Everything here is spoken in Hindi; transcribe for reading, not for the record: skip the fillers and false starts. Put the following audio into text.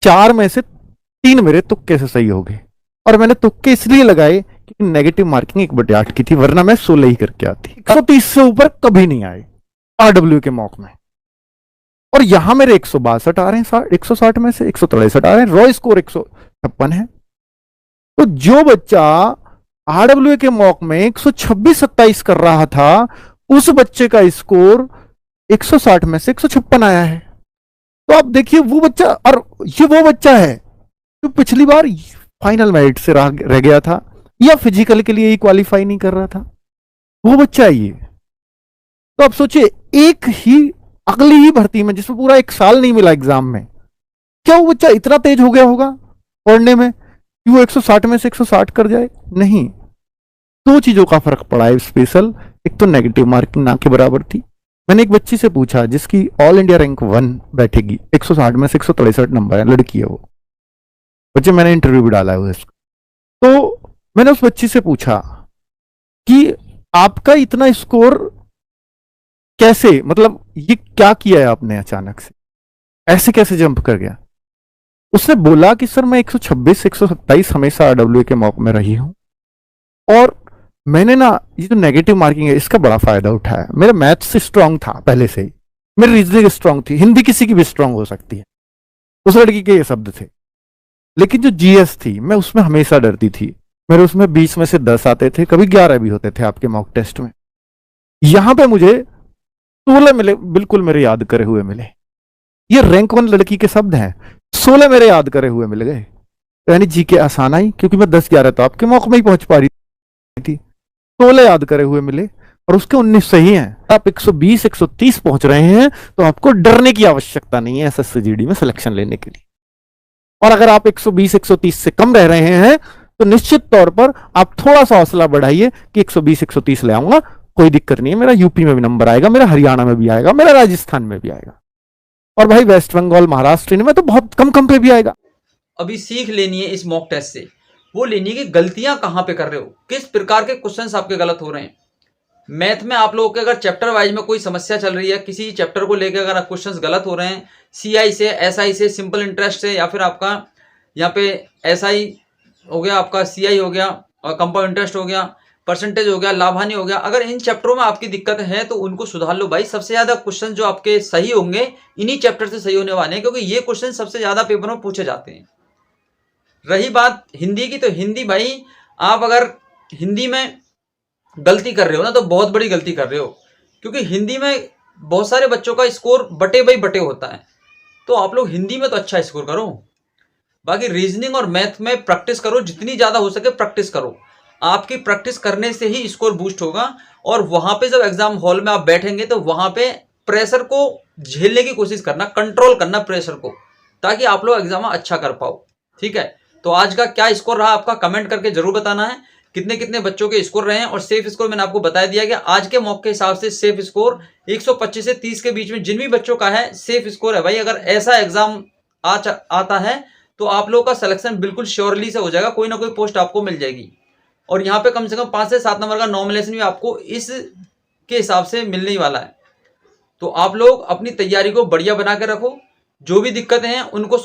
4 में से 3 मेरे तुक्के से सही हो गए, और मैंने तुक्के इसलिए लगाए क्योंकि नेगेटिव मार्किंग 1/8 की थी, वरना मैं 16 ही करके आती। 130 से ऊपर कभी नहीं आए आरडब्ल्यू के मॉक में। और यहां मेरे 162 आ रहे हैं, 160 में से 163 आ रहे हैं, रॉ स्कोर 156 है। तो जो बच्चा आरडब्ल्यू के मॉक में 126-27 कर रहा था, उस बच्चे का स्कोर 160 में से 156 आया है। तो आप देखिए वो बच्चा, और ये वो बच्चा है जो पिछली बार फाइनल मेरिट से रह गया था, या फिजिकल के लिए ही क्वालिफाई नहीं कर रहा था, वो बच्चा है ये। तो आप सोचिए, एक ही अगली ही भर्ती में जिसमें पूरा 1 साल नहीं मिला एग्जाम में, क्या वो बच्चा इतना तेज हो गया होगा पढ़ने में कि वो 160 में से 160 कर जाए? नहीं। 2 चीजों का फर्क पड़ा है स्पेशल। एक तो नेगेटिव मार्किंग ना के बराबर थी। मैंने एक बच्ची से पूछा जिसकी ऑल इंडिया रैंक 1 बैठेगी, 160 में से 163 नंबर है, लड़की है वो बच्चे, मैंने इंटरव्यू भी डाला है उसका। तो मैंने उस बच्ची से पूछा कि आपका इतना स्कोर कैसे, मतलब ये क्या किया है आपने अचानक से, ऐसे कैसे जंप कर गया? उसने बोला कि सर मैं 126 127 हमेशा आरडब्ल्यू के मॉक में रही हूं, और मैंने ना ये जो नेगेटिव मार्किंग है इसका बड़ा फायदा उठाया। मेरा मैथ्स स्ट्रांग था पहले से ही, मेरी रीजनिंग स्ट्रांग थी, हिंदी किसी की भी स्ट्रांग हो सकती है, उस लड़की के ये शब्द थे। लेकिन जो जीएस थी मैं उसमें हमेशा डरती थी, मेरे उसमें 20 में से 10 आते थे, कभी 11 भी होते थे आपके मॉक टेस्ट में। यहां पे मुझे 16 मिले, बिल्कुल मेरे याद करे हुए मिले। ये रैंक 1 लड़की के शब्द हैं, 16 मेरे याद करे हुए मिल गए। तो यानी जी के आसान आई, क्योंकि मैं 10-11 तो आपके मौके में ही पहुंच पा रही थी, 16 याद करे हुए मिले, और उसके 19 सही हैं। आप 120 130 पहुंच रहे हैं तो आपको डरने की आवश्यकता नहीं है एसएससीजीडी में सिलेक्शन लेने के लिए। और अगर आप 120 130 से कम रह रहे हैं तो निश्चित तौर पर आप थोड़ा सा हौसला बढ़ाइए कि 120 130 ले आऊंगा, कोई दिक्कत नहीं है, मेरा यूपी में भी नंबर आएगा, मेरा हरियाणा में भी आएगा, मेरा राजस्थान में भी आएगा, और भाई वेस्ट बंगाल महाराष्ट्र में तो बहुत कम कम पे भी आएगा। अभी सीख लेनी है इस मॉक टेस्ट से, वो लेनी है कि गलतियां कहां पे कर रहे हो, किस प्रकार के क्वेश्चंस आपके गलत हो रहे हैं। मैथ में आप लोगों के अगर चैप्टर वाइज में कोई समस्या चल रही है, किसी चैप्टर को लेकर अगर क्वेश्चंस गलत हो रहे हैं, सीआई से, एसआई से, सिंपल इंटरेस्ट से, या फिर आपका यहाँ पे एसआई हो गया, आपका सीआई हो गया, और कंपाउंड इंटरेस्ट हो गया, परसेंटेज हो गया, लाभानी हो गया, अगर इन चैप्टरों में आपकी दिक्कत है तो उनको सुधार लो भाई। सबसे ज्यादा क्वेश्चन जो आपके सही होंगे इन्हीं चैप्टर से सही होने वाले हैं, क्योंकि ये क्वेश्चन सबसे ज्यादा पेपर में पूछे जाते हैं। रही बात हिंदी की, तो हिंदी भाई आप अगर हिंदी में गलती कर रहे हो ना तो बहुत बड़ी गलती कर रहे हो, क्योंकि हिंदी में बहुत सारे बच्चों का स्कोर बटे बाई बटे होता है। तो आप लोग हिंदी में तो अच्छा स्कोर करो, बाकी रीजनिंग और मैथ में प्रैक्टिस करो, जितनी ज्यादा हो सके प्रैक्टिस करो। आपकी प्रैक्टिस करने से ही स्कोर बूस्ट होगा, और वहां पे जब एग्जाम हॉल में आप बैठेंगे तो वहां पे प्रेशर को झेलने की कोशिश करना, कंट्रोल करना प्रेशर को, ताकि आप लोग एग्जाम में अच्छा कर पाओ। ठीक है, तो आज का क्या स्कोर रहा आपका कमेंट करके जरूर बताना है, कितने कितने बच्चों के स्कोर रहे हैं। और सेफ स्कोर मैंने आपको बता दिया कि आज के मॉक के हिसाब से सेफ स्कोर 125 से 30 के बीच में जिन भी बच्चों का है सेफ स्कोर है भाई। अगर ऐसा एग्जाम आता है तो आप लोगों का सिलेक्शन बिल्कुल श्योरली से हो जाएगा, कोई ना कोई पोस्ट आपको मिल जाएगी। और यहाँ पे कम से कम 5 से 7 नंबर का नॉमिनेशन भी आपको इस के हिसाब से मिलने ही वाला है। तो आप लोग अपनी तैयारी को बढ़िया बना के रखो, जो भी दिक्कतें हैं उनको